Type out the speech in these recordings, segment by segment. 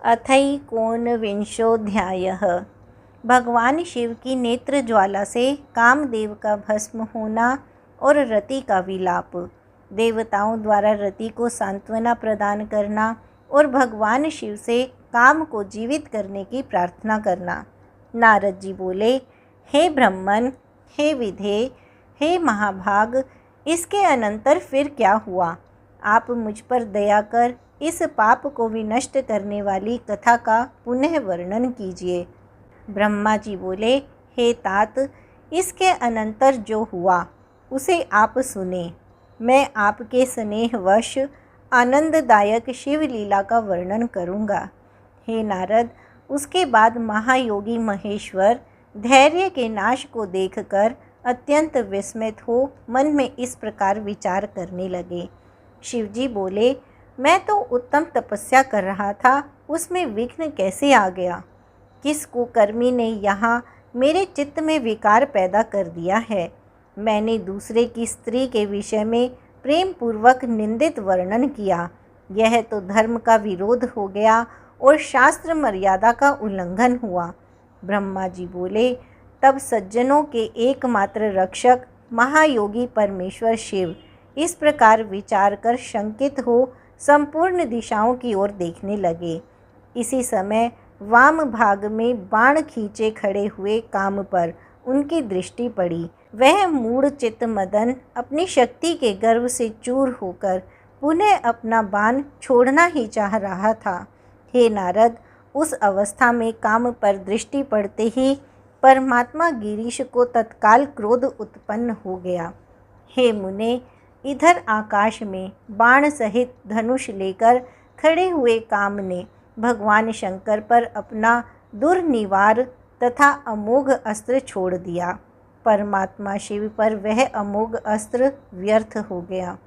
अथैकोनविंशोऽध्यायः। भगवान शिव की नेत्र ज्वाला से कामदेव का भस्म होना और रति का विलाप। देवताओं द्वारा रति को सांत्वना प्रदान करना और भगवान शिव से काम को जीवित करने की प्रार्थना करना। नारद जी बोले, हे ब्रह्मन, हे विधे, हे महाभाग, इसके अनंतर फिर क्या हुआ? आप मुझ पर दया कर इस पाप को विनष्ट करने वाली कथा का पुनः वर्णन कीजिए। ब्रह्मा जी बोले, हे तात, इसके अनंतर जो हुआ उसे आप सुने। मैं आपके स्नेहवश आनंददायक शिव लीला का वर्णन करूँगा। हे नारद, उसके बाद महायोगी महेश्वर धैर्य के नाश को देखकर अत्यंत विस्मित हो मन में इस प्रकार विचार करने लगे। शिवजी बोले, मैं तो उत्तम तपस्या कर रहा था, उसमें विघ्न कैसे आ गया? किस कुकर्मी ने यहाँ मेरे चित्त में विकार पैदा कर दिया है? मैंने दूसरे की स्त्री के विषय में प्रेम पूर्वक निंदित वर्णन किया। यह तो धर्म का विरोध हो गया और शास्त्र मर्यादा का उल्लंघन हुआ। ब्रह्मा जी बोले, तब सज्जनों के एकमात्र रक्षक महायोगी परमेश्वर शिव इस प्रकार विचार कर शंकित हो संपूर्ण दिशाओं की ओर देखने लगे। इसी समय वाम भाग में बाण खींचे खड़े हुए काम पर उनकी दृष्टि पड़ी। वह मूढ़ चित्त मदन अपनी शक्ति के गर्व से चूर होकर पुनः अपना बाण छोड़ना ही चाह रहा था। हे नारद, उस अवस्था में काम पर दृष्टि पड़ते ही परमात्मा गिरीश को तत्काल क्रोध उत्पन्न हो गया। हे मुने, इधर आकाश में बाण सहित धनुष लेकर खड़े हुए काम ने भगवान शंकर पर अपना दुर्निवार तथा अमोघ अस्त्र छोड़ दिया। परमात्मा शिव पर वह अमोघ अस्त्र व्यर्थ हो गया।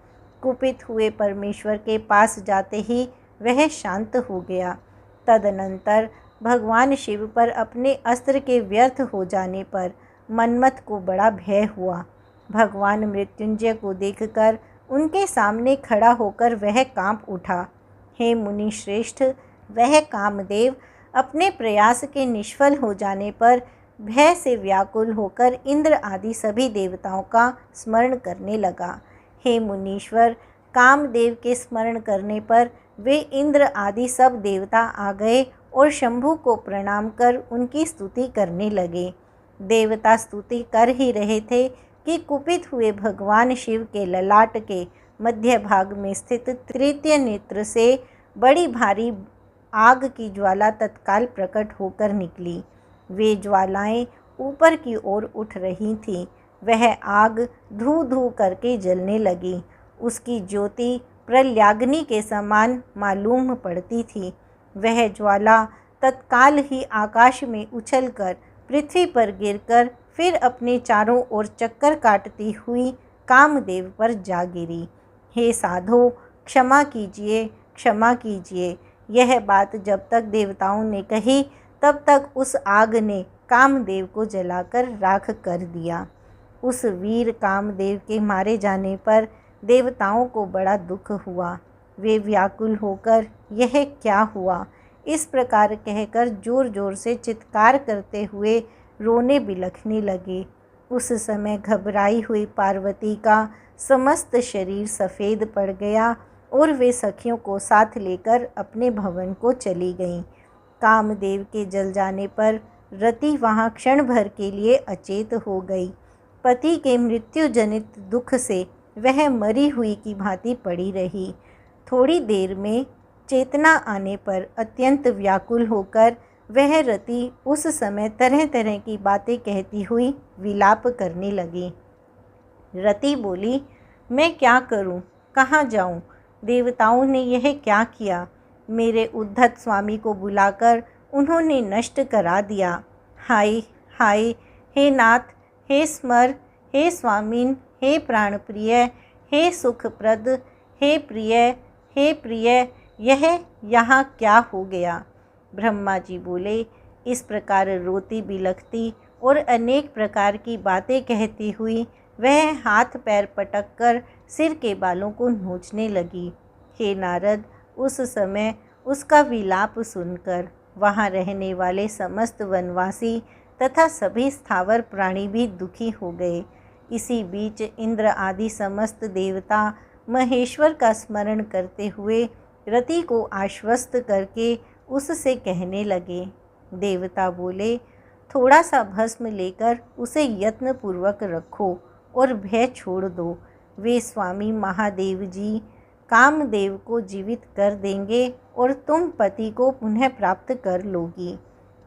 कुपित हुए परमेश्वर के पास जाते ही वह शांत हो गया। तदनंतर भगवान शिव पर अपने अस्त्र के व्यर्थ हो जाने पर मन्मथ को बड़ा भय हुआ। भगवान मृत्युंजय को देखकर उनके सामने खड़ा होकर वह कांप उठा। हे मुनि श्रेष्ठ, वह कामदेव अपने प्रयास के निष्फल हो जाने पर भय से व्याकुल होकर इंद्र आदि सभी देवताओं का स्मरण करने लगा। हे मुनीश्वर, कामदेव के स्मरण करने पर वे इंद्र आदि सब देवता आ गए और शंभु को प्रणाम कर उनकी स्तुति करने लगे। देवता स्तुति कर ही रहे थे कि कुपित हुए भगवान शिव के ललाट के मध्य भाग में स्थित तृतीय नेत्र से बड़ी भारी आग की ज्वाला तत्काल प्रकट होकर निकली। वे ज्वालाएं ऊपर की ओर उठ रही थीं। वह आग धू धू करके जलने लगी। उसकी ज्योति प्रलयाग्नि के समान मालूम पड़ती थी। वह ज्वाला तत्काल ही आकाश में उछलकर पृथ्वी पर गिरकर फिर अपने चारों ओर चक्कर काटती हुई कामदेव पर जा गिरी। हे साधो, क्षमा कीजिए, क्षमा कीजिए। यह बात जब तक देवताओं ने कही तब तक उस आग ने कामदेव को जलाकर राख कर दिया। उस वीर कामदेव के मारे जाने पर देवताओं को बड़ा दुख हुआ। वे व्याकुल होकर यह क्या हुआ इस प्रकार कहकर जोर जोर से चित्कार करते हुए रोने बिलखने लगे। उस समय घबराई हुई पार्वती का समस्त शरीर सफ़ेद पड़ गया और वे सखियों को साथ लेकर अपने भवन को चली गईं। कामदेव के जल जाने पर रति वहाँ क्षण भर के लिए अचेत हो गई। पति के मृत्यु जनित दुख से वह मरी हुई की भांति पड़ी रही। थोड़ी देर में चेतना आने पर अत्यंत व्याकुल होकर वह रति उस समय तरह तरह की बातें कहती हुई विलाप करने लगी। रति बोली, मैं क्या करूं, कहाँ जाऊं? देवताओं ने यह क्या किया? मेरे उद्धत स्वामी को बुलाकर उन्होंने नष्ट करा दिया। हाय हाय, हे नाथ, हे स्मर, हे स्वामीन, हे प्राणप्रिय, हे सुखप्रद, हे प्रिय, हे प्रिय, यह यहाँ क्या हो गया? ब्रह्मा जी बोले, इस प्रकार रोती बिलखती और अनेक प्रकार की बातें कहती हुई वह हाथ पैर पटक कर सिर के बालों को नोचने लगी। हे नारद, उस समय उसका विलाप सुनकर वहाँ रहने वाले समस्त वनवासी तथा सभी स्थावर प्राणी भी दुखी हो गए। इसी बीच इंद्र आदि समस्त देवता महेश्वर का स्मरण करते हुए रति को आश्वस्त करके उससे कहने लगे। देवता बोले, थोड़ा सा भस्म लेकर उसे यत्नपूर्वक रखो और भय छोड़ दो। वे स्वामी महादेव जी कामदेव को जीवित कर देंगे और तुम पति को पुनः प्राप्त कर लोगी।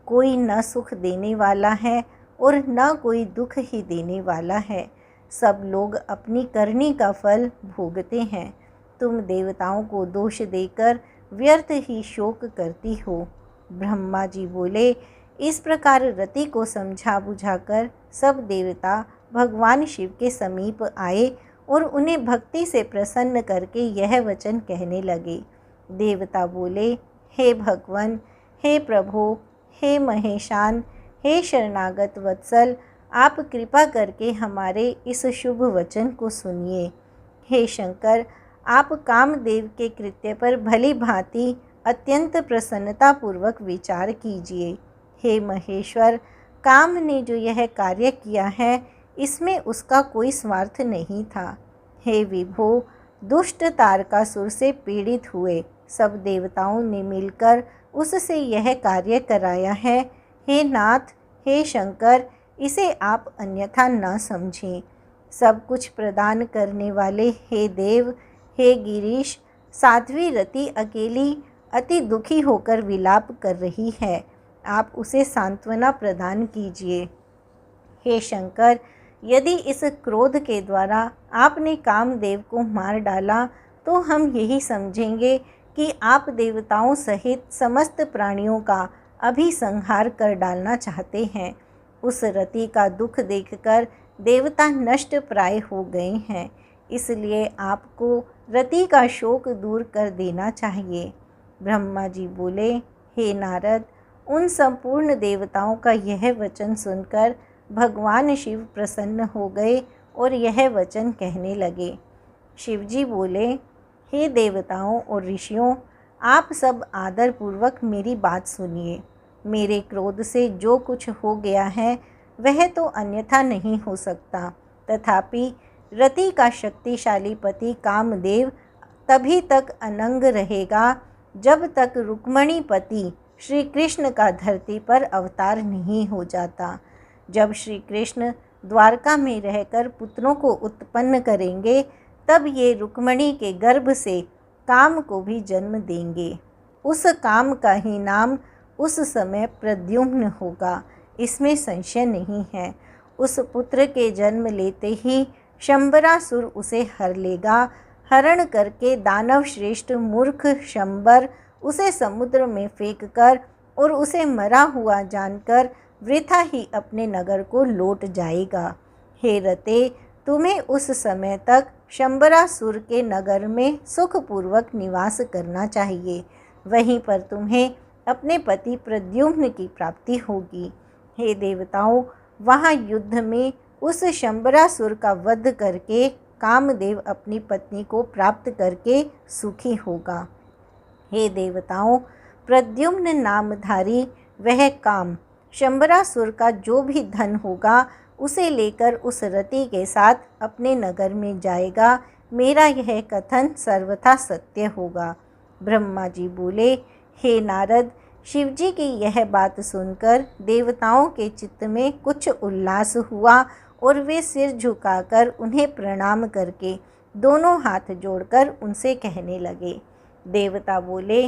कोई न सुख देने वाला है और न कोई दुख ही देने वाला है। सब लोग अपनी करनी का फल भोगते हैं। तुम देवताओं को दोष देकर व्यर्थ ही शोक करती हो। ब्रह्मा जी बोले, इस प्रकार रति को समझा बुझाकर सब देवता भगवान शिव के समीप आए और उन्हें भक्ति से प्रसन्न करके यह वचन कहने लगे। देवता बोले, हे भगवान, हे प्रभु, हे महेशान, हे शरणागत वत्सल, आप कृपा करके हमारे इस शुभ वचन को सुनिए। हे शंकर, आप कामदेव के कृत्य पर भली भांति अत्यंत प्रसन्नतापूर्वक विचार कीजिए। हे महेश्वर, काम ने जो यह कार्य किया है इसमें उसका कोई स्वार्थ नहीं था। हे विभो, दुष्ट तारकासुर से पीड़ित हुए सब देवताओं ने मिलकर उससे यह कार्य कराया है। हे नाथ, हे शंकर, इसे आप अन्यथा न समझें। सब कुछ प्रदान करने वाले हे देव, हे गिरीश, साध्वी रति अकेली अति दुखी होकर विलाप कर रही है। आप उसे सांत्वना प्रदान कीजिए। हे शंकर, यदि इस क्रोध के द्वारा आपने कामदेव को मार डाला तो हम यही समझेंगे कि आप देवताओं सहित समस्त प्राणियों का अभी संहार कर डालना चाहते हैं। उस रति का दुख देखकर देवता नष्ट प्राय हो गए हैं, इसलिए आपको रति का शोक दूर कर देना चाहिए। ब्रह्मा जी बोले, हे नारद, उन संपूर्ण देवताओं का यह वचन सुनकर भगवान शिव प्रसन्न हो गए और यह वचन कहने लगे। शिवजी बोले, हे देवताओं और ऋषियों, आप सब आदरपूर्वक मेरी बात सुनिए। मेरे क्रोध से जो कुछ हो गया है वह तो अन्यथा नहीं हो सकता, तथापि रति का शक्तिशाली पति कामदेव तभी तक अनंग रहेगा जब तक रुक्मणी पति श्री कृष्ण का धरती पर अवतार नहीं हो जाता। जब श्री कृष्ण द्वारका में रहकर पुत्रों को उत्पन्न करेंगे तब ये रुक्मणी के गर्भ से काम को भी जन्म देंगे। उस काम का ही नाम उस समय प्रद्युम्न होगा, इसमें संशय नहीं है। उस पुत्र के जन्म लेते ही शंबरासुर उसे हर लेगा। हरण करके दानव श्रेष्ठ मूर्ख शंबर उसे समुद्र में फेंककर और उसे मरा हुआ जानकर वृथा ही अपने नगर को लौट जाएगा। हे रते, तुम्हें उस समय तक शंबरासुर के नगर में सुखपूर्वक निवास करना चाहिए। वहीं पर तुम्हें अपने पति प्रद्युम्न की प्राप्ति होगी। हे देवताओं, वहाँ युद्ध में उस शंबरासुर का वध करके कामदेव अपनी पत्नी को प्राप्त करके सुखी होगा। हे देवताओं, प्रद्युम्न नामधारी वह काम शंबरासुर का जो भी धन होगा उसे लेकर उस रति के साथ अपने नगर में जाएगा। मेरा यह कथन सर्वथा सत्य होगा। ब्रह्मा जी बोले, हे नारद, शिवजी की यह बात सुनकर देवताओं के चित्त में कुछ उल्लास हुआ और वे सिर झुकाकर उन्हें प्रणाम करके दोनों हाथ जोड़कर उनसे कहने लगे। देवता बोले,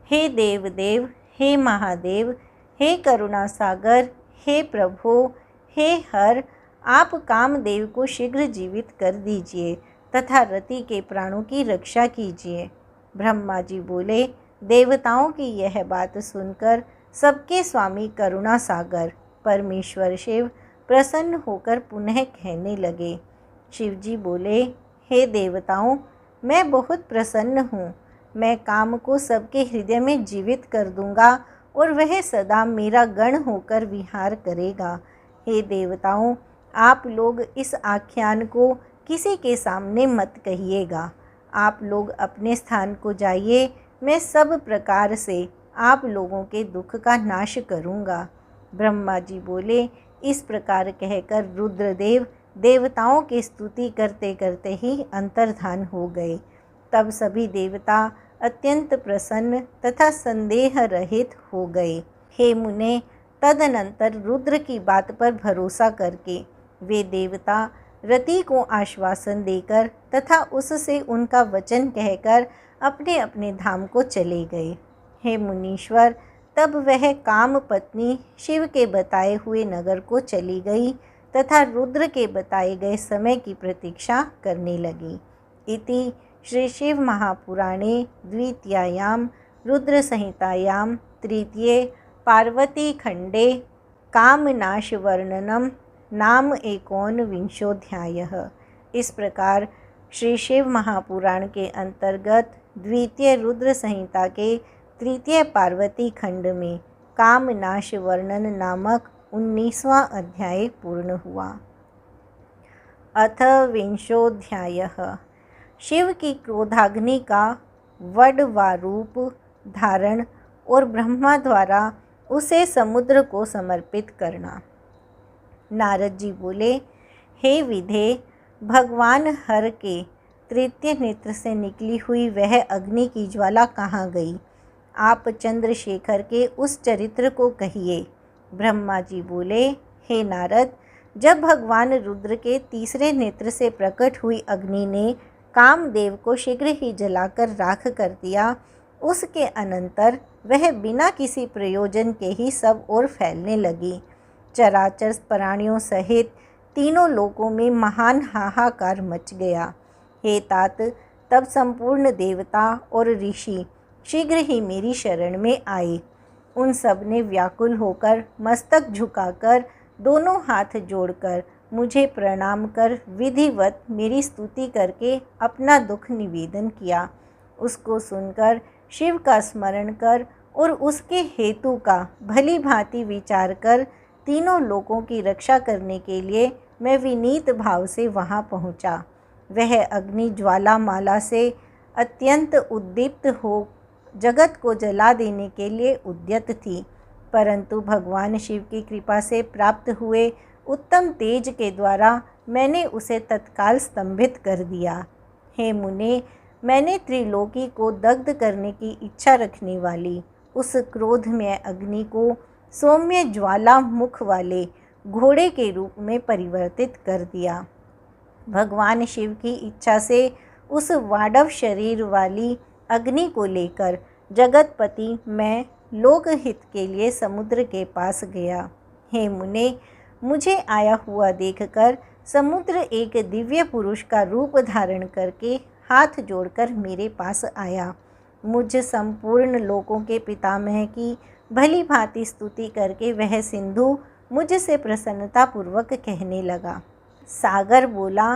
हे देवदेव, हे महादेव, हे करुणा सागर, हे प्रभु, हे हर, आप कामदेव को शीघ्र जीवित कर दीजिए तथा रति के प्राणों की रक्षा कीजिए। ब्रह्मा जी बोले, देवताओं की यह बात सुनकर सबके स्वामी करुणा सागर परमेश्वर शिव प्रसन्न होकर पुनः कहने लगे। शिवजी बोले, हे देवताओं, मैं बहुत प्रसन्न हूँ। मैं काम को सबके हृदय में जीवित कर दूंगा और वह सदा मेरा गण होकर विहार करेगा। हे देवताओं, आप लोग इस आख्यान को किसी के सामने मत कहिएगा। आप लोग अपने स्थान को जाइए मैं सब प्रकार से आप लोगों के दुख का नाश करूँगा। ब्रह्मा जी बोले। इस प्रकार कहकर रुद्रदेव देवताओं की स्तुति करते करते ही अंतर्धान हो गए। तब सभी देवता अत्यंत प्रसन्न तथा संदेह रहित हो गए। हे मुने, तदनंतर रुद्र की बात पर भरोसा करके वे देवता रति को आश्वासन देकर तथा उससे उनका वचन कहकर अपने अपने धाम को चले गए। हे मुनीश्वर, तब वह काम पत्नी शिव के बताए हुए नगर को चली गई तथा रुद्र के बताए गए समय की प्रतीक्षा करने लगी। इति श्री शिव महापुराणे द्वितीयायां रुद्र संहितायां तृतीये पार्वती खंडे कामनाश वर्णनम नाम 19वाध्यायः। इस प्रकार श्री शिव महापुराण के अंतर्गत द्वितीय रुद्र संहिता के तृतीय पार्वती खंड में कामनाश वर्णन नामक 19वां अध्याय पूर्ण हुआ। अथ 20वाध्यायः। शिव की क्रोधाग्नि का वडवा रूप धारण और ब्रह्मा द्वारा उसे समुद्र को समर्पित करना। नारद जी बोले, हे विधे, भगवान हर के तृतीय नेत्र से निकली हुई वह अग्नि की ज्वाला कहाँ गई? आप चंद्रशेखर के उस चरित्र को कहिए। ब्रह्मा जी बोले, हे नारद, जब भगवान रुद्र के तीसरे नेत्र से प्रकट हुई अग्नि ने कामदेव को शीघ्र ही जलाकर राख कर दिया, उसके अनंतर वह बिना किसी प्रयोजन के ही सब ओर फैलने लगी। चराचर प्राणियों सहित तीनों लोकों में महान हाहाकार मच गया। हे तात, तब संपूर्ण देवता और ऋषि शीघ्र ही मेरी शरण में आए। उन सब ने व्याकुल होकर मस्तक झुकाकर दोनों हाथ जोड़कर मुझे प्रणाम कर विधिवत मेरी स्तुति करके अपना दुख निवेदन किया। उसको सुनकर शिव का स्मरण कर और उसके हेतु का भली भांति विचार कर तीनों लोकों की रक्षा करने के लिए मैं विनीत भाव से वहाँ पहुँचा। वह अग्नि ज्वालामाला से अत्यंत उद्दीप्त हो जगत को जला देने के लिए उद्यत थी, परंतु भगवान शिव की कृपा से प्राप्त हुए उत्तम तेज के द्वारा मैंने उसे तत्काल स्तंभित कर दिया। हे मुने, मैंने त्रिलोकी को दग्ध करने की इच्छा रखने वाली उस क्रोधमय अग्नि को सौम्य ज्वाला मुख वाले घोड़े के रूप में परिवर्तित कर दिया। भगवान शिव की इच्छा से उस वाडव शरीर वाली अग्नि को लेकर जगतपति मैं लोकहित के लिए समुद्र के पास गया। हे मुने, मुझे आया हुआ देखकर समुद्र एक दिव्य पुरुष का रूप धारण करके हाथ जोड़कर मेरे पास आया। मुझ संपूर्ण लोकों के पितामह की भली भांति स्तुति करके वह सिंधु मुझसे प्रसन्नतापूर्वक कहने लगा। सागर बोला,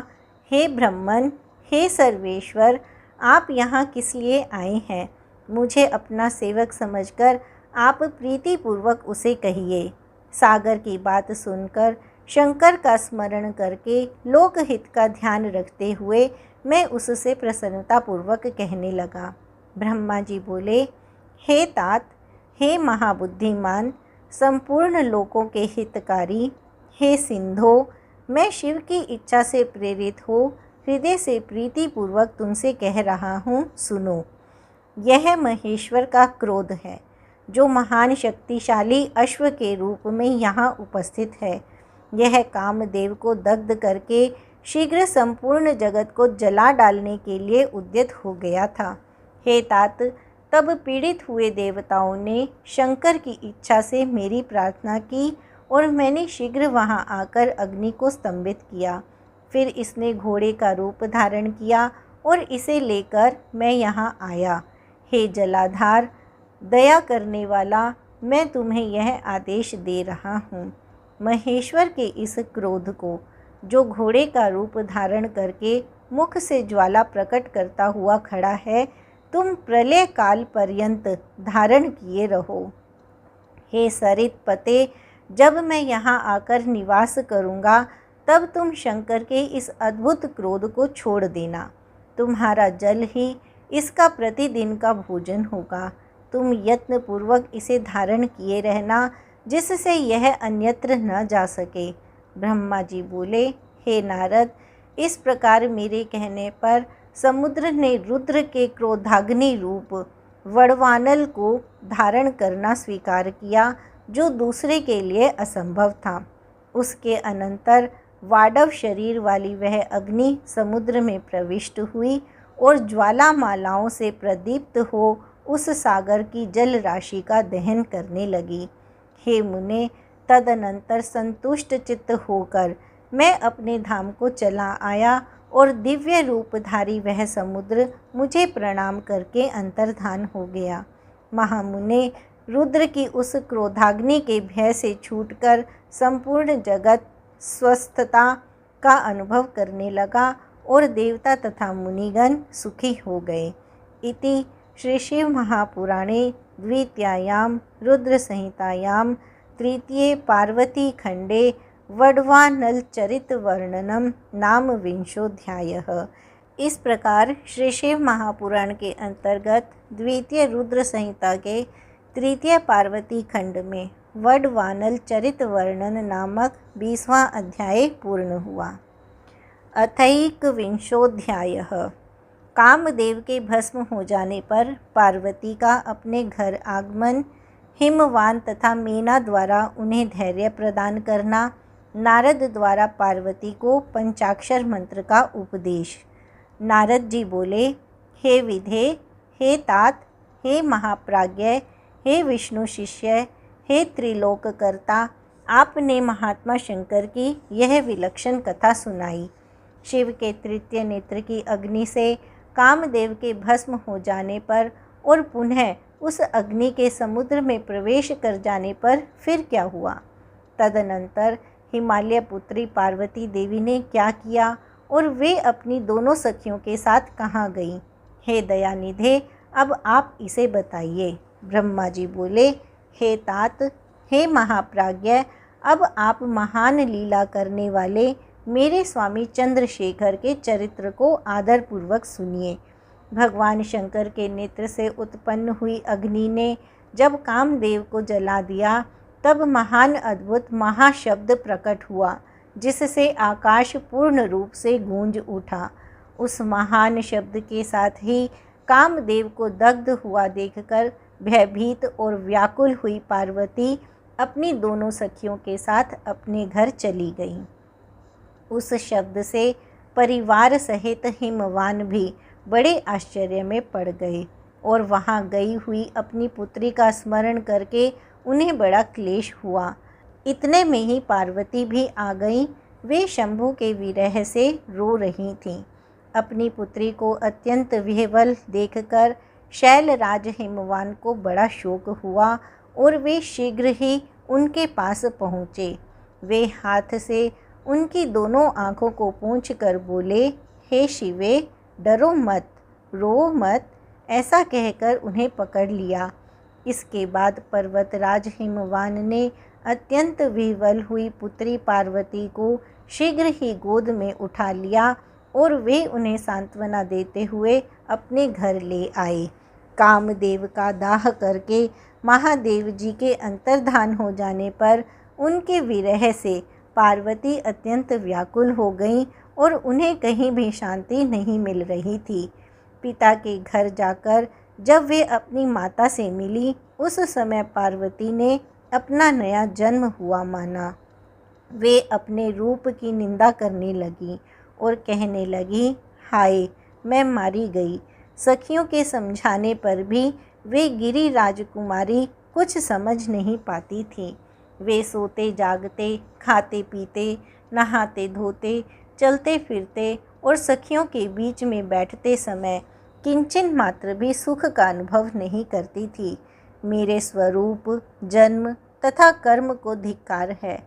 हे ब्रह्मन, हे सर्वेश्वर, आप यहाँ किस लिए आए हैं? मुझे अपना सेवक समझकर आप प्रीतिपूर्वक उसे कहिए। सागर की बात सुनकर शंकर का स्मरण करके लोकहित का ध्यान रखते हुए मैं उससे प्रसन्नतापूर्वक कहने लगा। ब्रह्मा जी बोले, हे तात, हे महाबुद्धिमान, संपूर्ण लोकों के हितकारी, हे सिंधो, मैं शिव की इच्छा से प्रेरित हो हृदय से प्रीतिपूर्वक तुमसे कह रहा हूँ, सुनो। यह महेश्वर का क्रोध है जो महान शक्तिशाली अश्व के रूप में यहाँ उपस्थित है। यह कामदेव को दग्ध करके शीघ्र संपूर्ण जगत को जला डालने के लिए उद्यत हो गया था। हे तात, तब पीड़ित हुए देवताओं ने शंकर की इच्छा से मेरी प्रार्थना की और मैंने शीघ्र वहाँ आकर अग्नि को स्तंभित किया। फिर इसने घोड़े का रूप धारण किया और इसे लेकर मैं यहाँ आया। हे जलाधार, दया करने वाला, मैं तुम्हें यह आदेश दे रहा हूँ। महेश्वर के इस क्रोध को, जो घोड़े का रूप धारण करके मुख से ज्वाला प्रकट करता हुआ खड़ा है, तुम प्रलय काल पर्यंत धारण किए रहो। हे सरित पते, जब मैं यहाँ आकर निवास करूँगा तब तुम शंकर के इस अद्भुत क्रोध को छोड़ देना। तुम्हारा जल ही इसका प्रतिदिन का भोजन होगा। तुम यत्नपूर्वक इसे धारण किए रहना, जिससे यह अन्यत्र न जा सके। ब्रह्मा जी बोले, हे नारद, इस प्रकार मेरे कहने पर समुद्र ने रुद्र के क्रोधाग्नि रूप वड़वानल को धारण करना स्वीकार किया, जो दूसरे के लिए असंभव था। उसके अनंतर वाडव शरीर वाली वह अग्नि समुद्र में प्रविष्ट हुई और ज्वालामालाओं से प्रदीप्त हो उस सागर की जल राशि का दहन करने लगी। हे मुने, तदनंतर संतुष्ट चित्त होकर मैं अपने धाम को चला आया और दिव्य रूपधारी वह समुद्र मुझे प्रणाम करके अंतर्धान हो गया। महामुने, रुद्र की उस क्रोधाग्नि के भय से छूटकर संपूर्ण जगत स्वस्थता का अनुभव करने लगा और देवता तथा मुनिगण सुखी हो गए। इति श्री शिव महापुराणे द्वितीयायां रुद्र संहितायां तृतीये पार्वती खंडे वडवानल चरित वर्णनम नाम विंशोध्यायः। इस प्रकार श्री शिव महापुराण के अंतर्गत द्वितीय रुद्र संहिता के तृतीय पार्वती खंड में वडवानल चरित वर्णन नामक 20वां अध्याय पूर्ण हुआ। अथैकविंशोऽध्यायः। कामदेव के भस्म हो जाने पर पार्वती का अपने घर आगमन, हिमवान तथा मीना द्वारा उन्हें धैर्य प्रदान करना, नारद द्वारा पार्वती को पंचाक्षर मंत्र का उपदेश। नारद जी बोले, हे विधे, हे तात, हे महाप्राज्ञ, हे विष्णु शिष्य, हे त्रिलोककर्ता, आपने महात्मा शंकर की यह विलक्षण कथा सुनाई। शिव के तृतीय नेत्र की अग्नि से कामदेव के भस्म हो जाने पर और पुनः उस अग्नि के समुद्र में प्रवेश कर जाने पर फिर क्या हुआ? तदनंतर हिमालय पुत्री पार्वती देवी ने क्या किया और वे अपनी दोनों सखियों के साथ कहाँ गईं? हे दयानिधे, अब आप इसे बताइए। ब्रह्मा जी बोले, हे तात, हे महाप्राज्ञ, अब आप महान लीला करने वाले मेरे स्वामी चंद्रशेखर के चरित्र को आदरपूर्वक सुनिए। भगवान शंकर के नेत्र से उत्पन्न हुई अग्नि ने जब कामदेव को जला दिया, तब महान अद्भुत महाशब्द प्रकट हुआ, जिससे आकाश पूर्ण रूप से गूंज उठा। उस महान शब्द के साथ ही कामदेव को दग्ध हुआ देखकर भयभीत और व्याकुल हुई पार्वती अपनी दोनों सखियों के साथ अपने घर चली गई। उस शब्द से परिवार सहित हिमवान भी बड़े आश्चर्य में पड़ गए और वहां गई हुई अपनी पुत्री का स्मरण करके उन्हें बड़ा क्लेश हुआ। इतने में ही पार्वती भी आ गई। वे शंभु के विरह से रो रही थीं। अपनी पुत्री को अत्यंत विह्वल देखकर शैलराज हिमवान को बड़ा शोक हुआ और वे शीघ्र ही उनके पास पहुँचे। वे हाथ से उनकी दोनों आँखों को पोंछकर बोले, हे शिवे, डरो मत, रो मत। ऐसा कहकर उन्हें पकड़ लिया। इसके बाद पर्वतराज हिमवान ने अत्यंत विह्वल हुई पुत्री पार्वती को शीघ्र ही गोद में उठा लिया और वे उन्हें सांत्वना देते हुए अपने घर ले आए। कामदेव का दाह करके महादेव जी के अंतर्धान हो जाने पर उनके विरह से पार्वती अत्यंत व्याकुल हो गईं और उन्हें कहीं भी शांति नहीं मिल रही थी। पिता के घर जाकर जब वे अपनी माता से मिली, उस समय पार्वती ने अपना नया जन्म हुआ माना। वे अपने रूप की निंदा करने लगी और कहने लगी, हाय, मैं मारी गई। सखियों के समझाने पर भी वे गिरी राजकुमारी कुछ समझ नहीं पाती थी। वे सोते जागते, खाते पीते, नहाते धोते, चलते फिरते और सखियों के बीच में बैठते समय किंचन मात्र भी सुख का अनुभव नहीं करती थी। मेरे स्वरूप, जन्म तथा कर्म को धिक्कार है,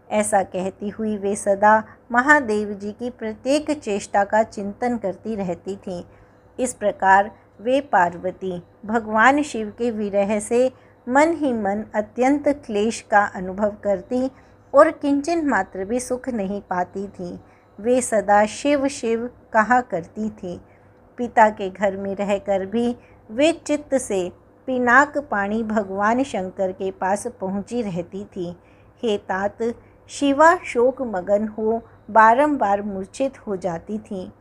ऐसा कहती हुई वे सदा महादेव जी की प्रत्येक चेष्टा का चिंतन करती रहती थीं। इस प्रकार वे पार्वती भगवान शिव के विरह से मन ही मन अत्यंत क्लेश का अनुभव करती और किंचन मात्र भी सुख नहीं पाती थीं। वे सदा शिव शिव कहा करती थीं। पिता के घर में रहकर भी वे चित्त से पिनाक पाणी भगवान शंकर के पास पहुँची रहती थी। हे तात, शिवा शोक मगन हो बारंबार मूर्छित हो जाती थी।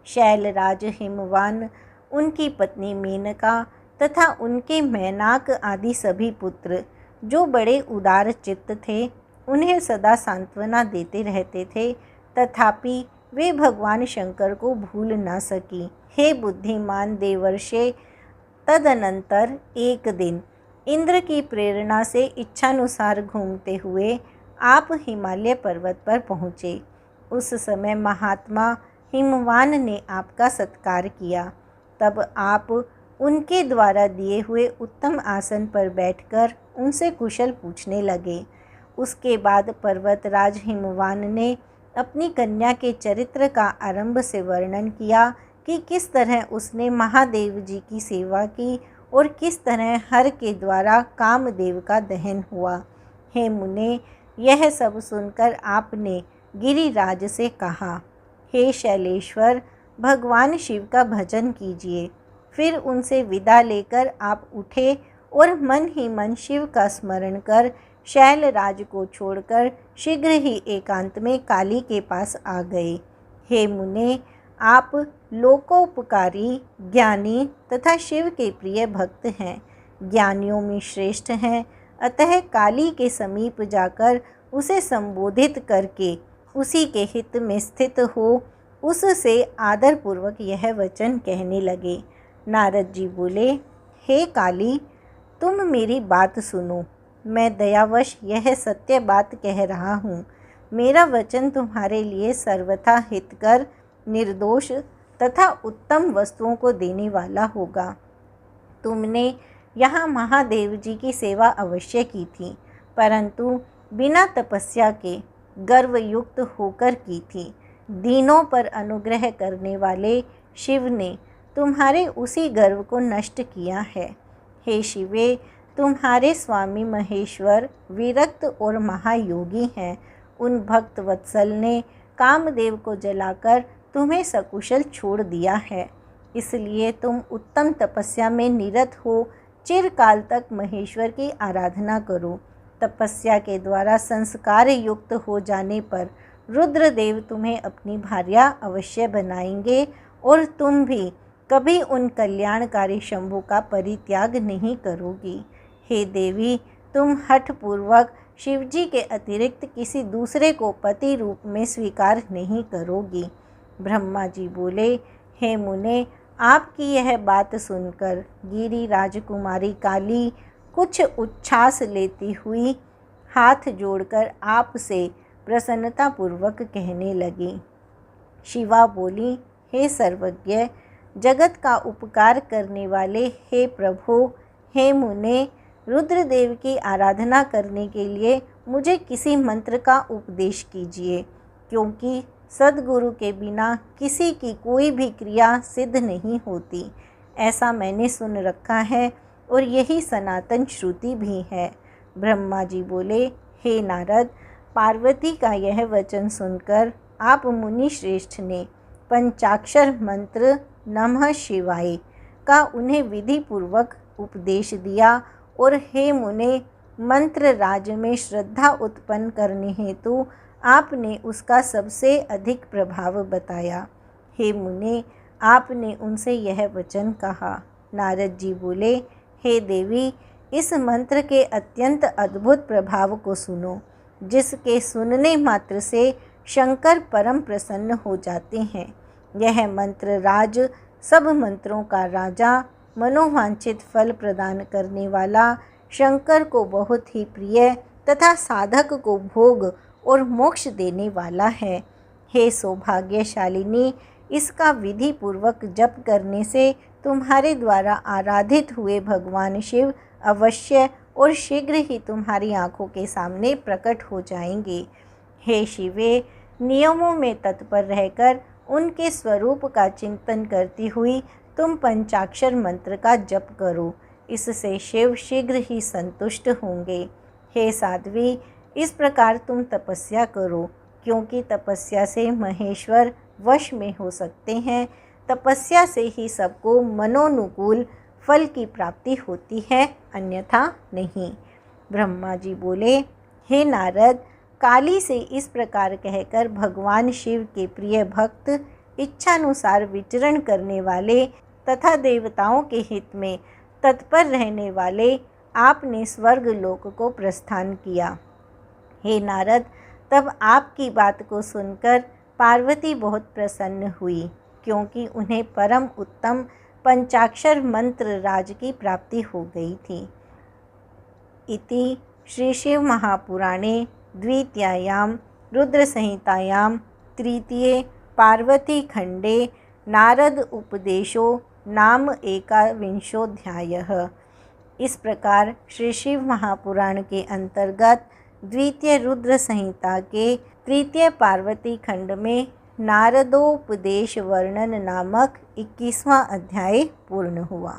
शैलराज हिमवान, उनकी पत्नी मेनका तथा उनके मैनाक आदि सभी पुत्र जो बड़े उदार चित्त थे, उन्हें सदा सांत्वना देते रहते थे, तथापि वे भगवान शंकर को भूल न सकी। हे बुद्धिमान देवर्षे, तदनंतर एक दिन इंद्र की प्रेरणा से इच्छानुसार घूमते हुए आप हिमालय पर्वत पर पहुँचे। उस समय महात्मा हिमवान ने आपका सत्कार किया। तब आप उनके द्वारा दिए हुए उत्तम आसन पर बैठकर उनसे कुशल पूछने लगे। उसके बाद पर्वतराज हिमवान ने अपनी कन्या के चरित्र का आरंभ से वर्णन किया कि किस तरह उसने महादेव जी की सेवा की और किस तरह हर के द्वारा कामदेव का दहन हुआ। हे मुने, यह सब सुनकर आपने गिरिराज से कहा, हे शैलेश्वर, भगवान शिव का भजन कीजिए। फिर उनसे विदा लेकर आप उठे और मन ही मन शिव का स्मरण कर शैलराज को छोड़कर शीघ्र ही एकांत में काली के पास आ गए। हे मुने, आप लोकोपकारी, ज्ञानी तथा शिव के प्रिय भक्त हैं, ज्ञानियों में श्रेष्ठ हैं। अतः काली के समीप जाकर उसे संबोधित करके उसी के हित में स्थित हो उससे आदरपूर्वक यह वचन कहने लगे। नारद जी बोले, हे काली, तुम मेरी बात सुनो। मैं दयावश यह सत्य बात कह रहा हूँ। मेरा वचन तुम्हारे लिए सर्वथा हितकर, निर्दोष तथा उत्तम वस्तुओं को देने वाला होगा। तुमने यहाँ महादेव जी की सेवा अवश्य की थी, परंतु बिना तपस्या के गर्वयुक्त होकर की थी। दीनों पर अनुग्रह करने वाले शिव ने तुम्हारे उसी गर्व को नष्ट किया है। हे शिवे, तुम्हारे स्वामी महेश्वर विरक्त और महायोगी हैं। उन भक्त वत्सल ने कामदेव को जलाकर तुम्हें सकुशल छोड़ दिया है। इसलिए तुम उत्तम तपस्या में निरत हो चिरकाल तक महेश्वर की आराधना करो। तपस्या के द्वारा संस्कार युक्त हो जाने पर रुद्रदेव तुम्हें अपनी भार्या अवश्य बनाएंगे और तुम भी कभी उन कल्याणकारी शंभु का परित्याग नहीं करोगी। हे देवी, तुम हठपूर्वक शिवजी के अतिरिक्त किसी दूसरे को पति रूप में स्वीकार नहीं करोगी। ब्रह्मा जी बोले, हे मुने, आपकी यह बात सुनकर गिरी राजकुमारी काली कुछ उच्छ्वास लेती हुई हाथ जोड़कर आपसे प्रसन्नतापूर्वक कहने लगी। शिवा बोली, हे सर्वज्ञ, जगत का उपकार करने वाले हे प्रभु, हे मुने, रुद्रदेव की आराधना करने के लिए मुझे किसी मंत्र का उपदेश कीजिए, क्योंकि सद्गुरु के बिना किसी की कोई भी क्रिया सिद्ध नहीं होती। ऐसा मैंने सुन रखा है और यही सनातन श्रुति भी है। ब्रह्मा जी बोले, हे नारद, पार्वती का यह वचन सुनकर आप मुनि श्रेष्ठ ने पंचाक्षर मंत्र नमः शिवाय का उन्हें विधि पूर्वक उपदेश दिया और हे मुने, मंत्र राज में श्रद्धा उत्पन्न करने हेतु आपने उसका सबसे अधिक प्रभाव बताया। हे मुने, आपने उनसे यह वचन कहा। नारद जी बोले, हे देवी, इस मंत्र के अत्यंत अद्भुत प्रभाव को सुनो, जिसके सुनने मात्र से शंकर परम प्रसन्न हो जाते हैं। यह मंत्र राज सब मंत्रों का राजा, मनोवांछित फल प्रदान करने वाला, शंकर को बहुत ही प्रिय तथा साधक को भोग और मोक्ष देने वाला है। हे सौभाग्यशालिनी, इसका विधि पूर्वक जप करने से तुम्हारे द्वारा आराधित हुए भगवान शिव अवश्य और शीघ्र ही तुम्हारी आँखों के सामने प्रकट हो जाएंगे। हे शिवे, नियमों में तत्पर रहकर उनके स्वरूप का चिंतन करती हुई तुम पंचाक्षर मंत्र का जप करो, इससे शिव शीघ्र ही संतुष्ट होंगे। हे साध्वी, इस प्रकार तुम तपस्या करो, क्योंकि तपस्या से महेश्वर वश में हो सकते हैं तपस्या से ही सबको मनोनुकूल फल की प्राप्ति होती है, अन्यथा नहीं। ब्रह्मा जी बोले, हे नारद, काली से इस प्रकार कहकर भगवान शिव के प्रिय भक्त, इच्छानुसार विचरण करने वाले तथा देवताओं के हित में तत्पर रहने वाले आपने स्वर्ग लोक को प्रस्थान किया। हे नारद, तब आपकी बात को सुनकर पार्वती बहुत प्रसन्न हुई, क्योंकि उन्हें परम उत्तम पंचाक्षर मंत्र राज की प्राप्ति हो गई थी। इति श्री शिव महापुराणे द्वितीयायां रुद्रसंहितायां तृतीये पार्वती खंडे नारद उपदेशो नाम 21वाध्यायः। इस प्रकार श्री शिव महापुराण के अंतर्गत द्वितीय रुद्र संहिता के तृतीय पार्वती खंड में नारदोपदेश वर्णन नामक 21वां अध्याय पूर्ण हुआ।